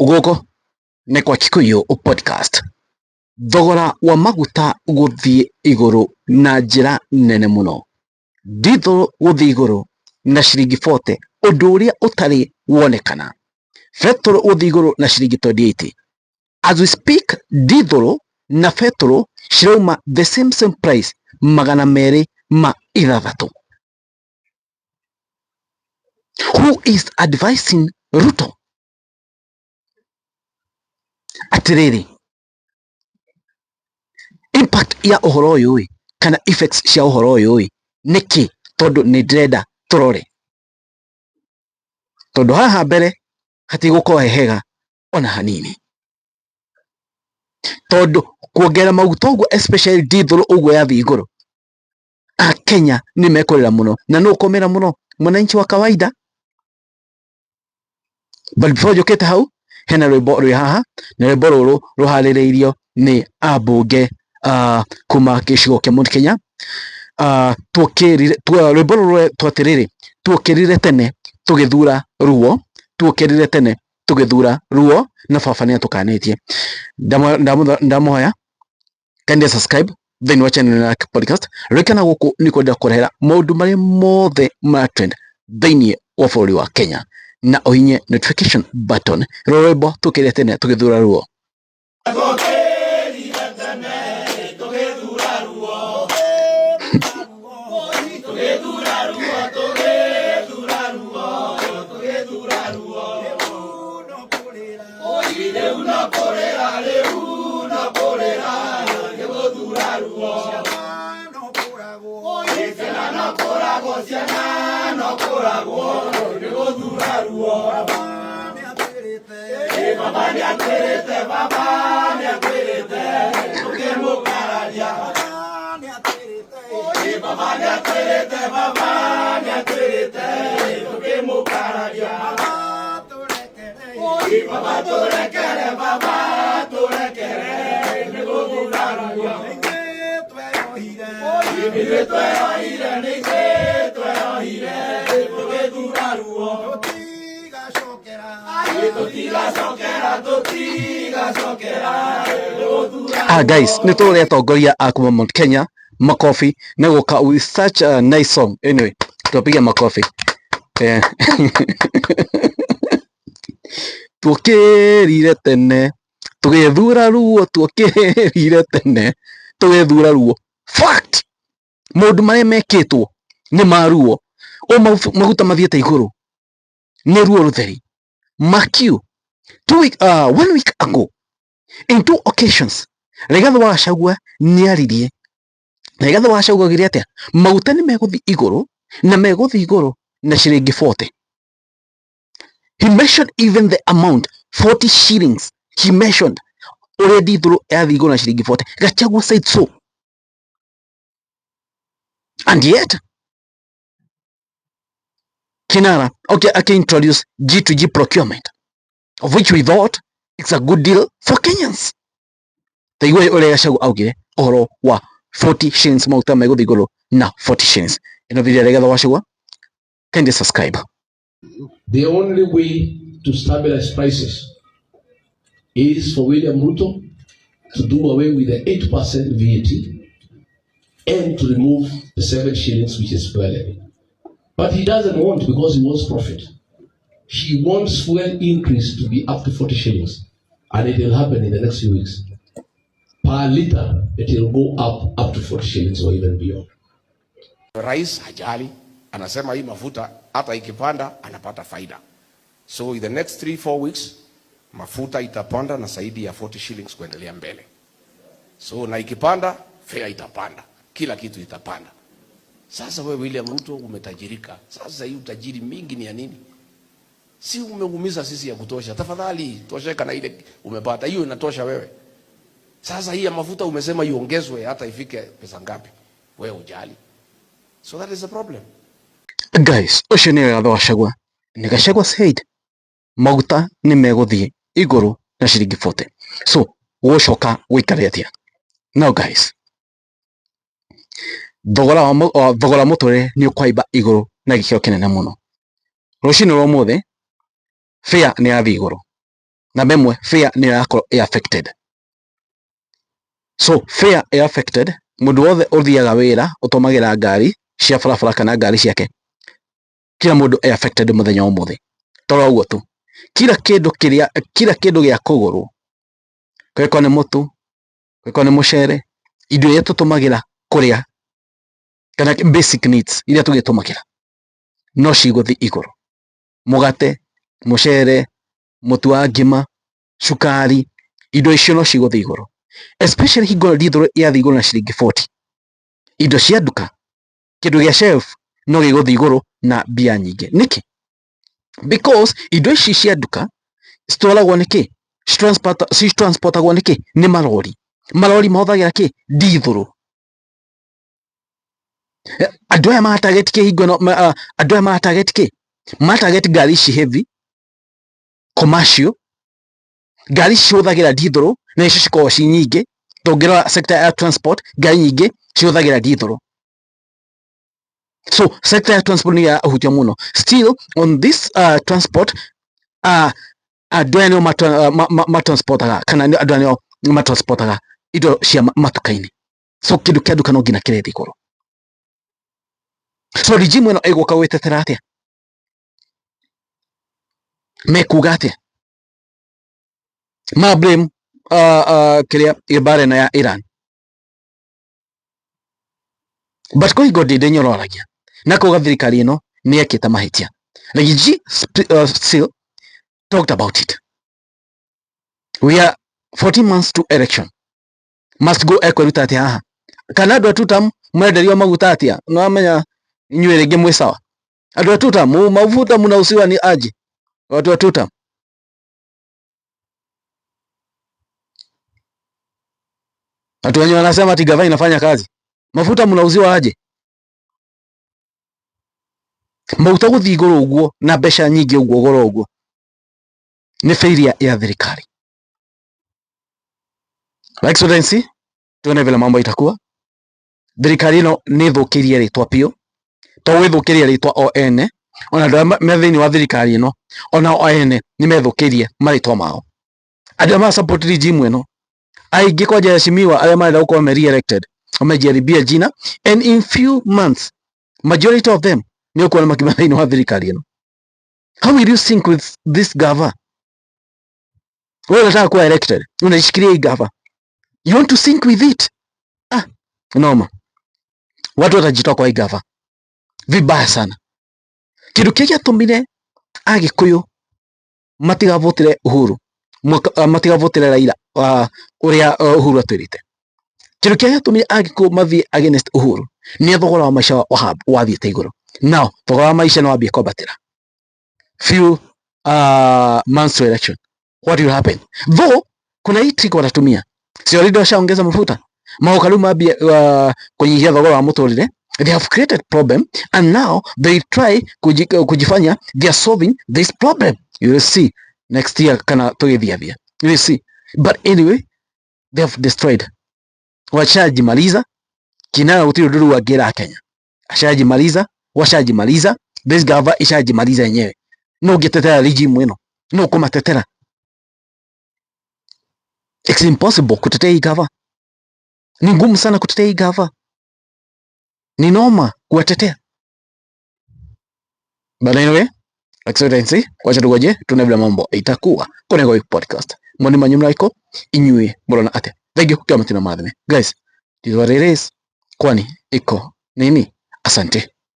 Goko nĩ kwa Kikuyu podcast. Thogora wa maguta gũthiĩ igũrũ na njĩra nene mũno. Diesel gũthiĩ igũrũ na ciringi 40, ũndũ ũrĩa ũtarĩ wonekana. Petrol gũthiĩ igũrũ na ciringi 28. As we speak, diesel na petrol cirauma the same price, 260. Who is advising Ruto? Atiriri, impact ya uhoro uyu kana effects cia uhoro uyu niki tondu ni ndrenda turore, tondu haha mbere hatigũkorwo hehega ona hanini, tondu kuongera maguta uguo especially diesel uguo yathi iguru, Kenya ni mekurira muno na no komera muno mwananchi wa kawaida. But before jokete hau, hena rwimbo rwi haha na rwimbo ruru ruhaririirio ni ambunge kuma gicigo kia Mount Kenya. Rwimbo ruru twatiriri tuokirire tene tugithura ruo, tuokirire tene tugithura ruo na baba ni atukanetie. Ndamuhoya kandi subscribe then wa channel na podcast rekana guku ni kwenda kurehera maundu mari mothe ma trend thini wa bũrũri wa Kenya na uhinye notification button. Rwimbo tukire tene tugithura ruo. Guys, nitore atongoria akuma Mount Kenya makofi na goka with such a nice song. Anyway, tupiga makofi. Tuokirire tene tugithura ruo, tuokirire tene tugithura ruo. Fact, maundu maria mekitwo ni maruo. O maguta mathiete iguru ni ruo rutheri. Mark you, 1 week ago, in 2 occasions, Rigathi wa Gachagua niaririe. Rigathi wa Gachagua gire atia maguta ni meguthi iguru na meguthi iguru na ciringi 40. He mentioned even the amount, 40 shillings. He mentioned already through yathi iguru na ciringi 40. Gachagua said so. And yet, Kinara, okay, I can introduce G2G procurement, of which we thought it's a good deal for Kenyans. The way ole Gachagua augire oro wa 40 shillings maguta meguthi iguru na 40 shillings. Ino video Rigathi wa Gachagua, kindly subscribe. The only way to stabilize prices is for William Ruto to do away with the 8% VAT and to remove the 7 shillings which is fuel levy. But he doesn't want, because he wants profit. He wants fuel increase to be up to 40 shillings, and it will happen in the next few weeks. Per liter, it will go up to 40 shillings or even beyond. Rais hajali, anasema hii mafuta hata ikipanda anapata faida. So in the next 3-4 weeks mafuta itapanda na zaidi ya 40 shillings kuendelea mbele. So na ikipanda fare itapanda, kila kitu itapanda. Sasa wewe William Ruto umetajirika. Sasa hii utajiri mingi ni ya nini? Si umeumiza sisi ya kutosha. Tafadhali tosheka na ile umepata. Hiyo inatosha wewe. Sasa hii ya mafuta umesema iongezwe hata ifike pesa ngapi? Wewe ujali. So that is the problem. Guys, ucio ni Rigathi wa Gachagua. Ni Gachagua said maguta ni meguthie iguru na ciringi 40. So, gucoka guikare atia. Now guys, thogora mutore ni ukwaimba iguru na gikiro kinene muno. Rucini rwa mothe fare ni yathi iguru. na bemwe fare ni yako affected. So fare affected, mundu wothe uthiaga wira utomagira ngari cia barabara kana ngari ciake, kila mundu affected muthenya umuthi. Toro uguo tu, kila kindu gia kugurwo, kweko ni mutu, kweko ni mucere, indo iria tutumagira kuria kana basic needs iria tugitumagira no ciguthi iguru. Mugate, mucere, mutu wa ngima, cukari, indo icio no ciguthi iguru, especially hingo ndithuru yathi iguru na ciringi 40. Indo cia nduka, kindu gia shelf no giguthi iguru na mbia nyingi. Niki? Because indo ici cia nduka citwaragwo niki? Transportagwo niki? Ni malori. Malori mahuthagira ki? Ndithuru. Andu aya matarget ki hingo no andu aya matarget ki? Matarget ngari ici heavy commercial, ngari ici cihuthagira ndithuru na icio cikoragwo ci nyingi. Tungirora sector ya transport, ngari nyingi cihuthagira ndithuru. So sector ya transport ni ya uhutia muno. Still on this transport andu aya nio matransportaga kana andu aya nio matransportaga indo cia matuka-ini. So kindu kia nduka no nginya kirethi iguru. So regime ino iguka gwitetera atia? Mekuga atia? Ma blame kiria ibare na ya Iran. But koi godi nyoraragia na kuga thirikari ino ni ekita mahitia. Like G still talked about it. We are 14 months to election. Must go ekweruta atia haha. Kana andu atutam mwenderio maguta atia? No amenya inyuĩ rĩngĩ mwĩ sawa. Andũ a tutam mafuta mnauziwa ni aje? Watu wa tutam. Watu wenye wanasema ati gava inafanya kazi. Mafuta mnauziwa aje? Mauta guthi iguru uguo na mbeca nyingi uguo goro uguo. Ni failure ya thirikari. Excellency, tuone vile mambo itakuwa. Thirikari ino ni thukirie ritwa pio. To withukirie ritwa o ene, ona andu me thiini wa thirikari ino, ona o ene ni methukirie maritwa mao. Andu ma support regime ino, aingi kwa Jeshimiwa aria marenda gukorwo me re-elected, omejaribia jina, and in few months majority of them ni ukuona makima thiini wa thirikari ino. How will you sync with this gava? Wewe unataka kuwa elected, unashikilia hii gava, you want to sync with it? Noma. Watu watajitoa kwa hii gava vibaya sana. Kindu kia tumire Agikuyu matigavotire Uhuru, matigavotire Raila uria Uhuru atwirite. Kindu kia tumire Agikuyu mathie against Uhuru ni thogora wa maisha wathiite iguru. Now thogora wa maisha no wambie kwambatira few months to election. What will happen? Though kuna hii trick watatumia, si already washaongeza mafuta, maukalu mabie kunyihia thogora wa muturire. They have created problem and now they try kujifanya they are solving this problem. You will see next year kana tugithia. You will see. But anyway, they have destroyed. Washajimaliza kinana utiro duru wa gira Kenya. Ashajimaliza, washajimaliza. This gava ishajimaliza yenyewe. No getetera regime weno. No kumatetera. It's impossible kutetea hii gava. Ni ngumu sana kutetea hii gava. Ni noma kuwatetea. But anyway, Excellency, wacha tugoje tuone vile mambo itakuwa kwenye Goi podcast. Mwani manyumla iko inyue mbona ate. Thank you kwa mtina madhime. Guys, this is what it is. Kwani iko nini? Asante.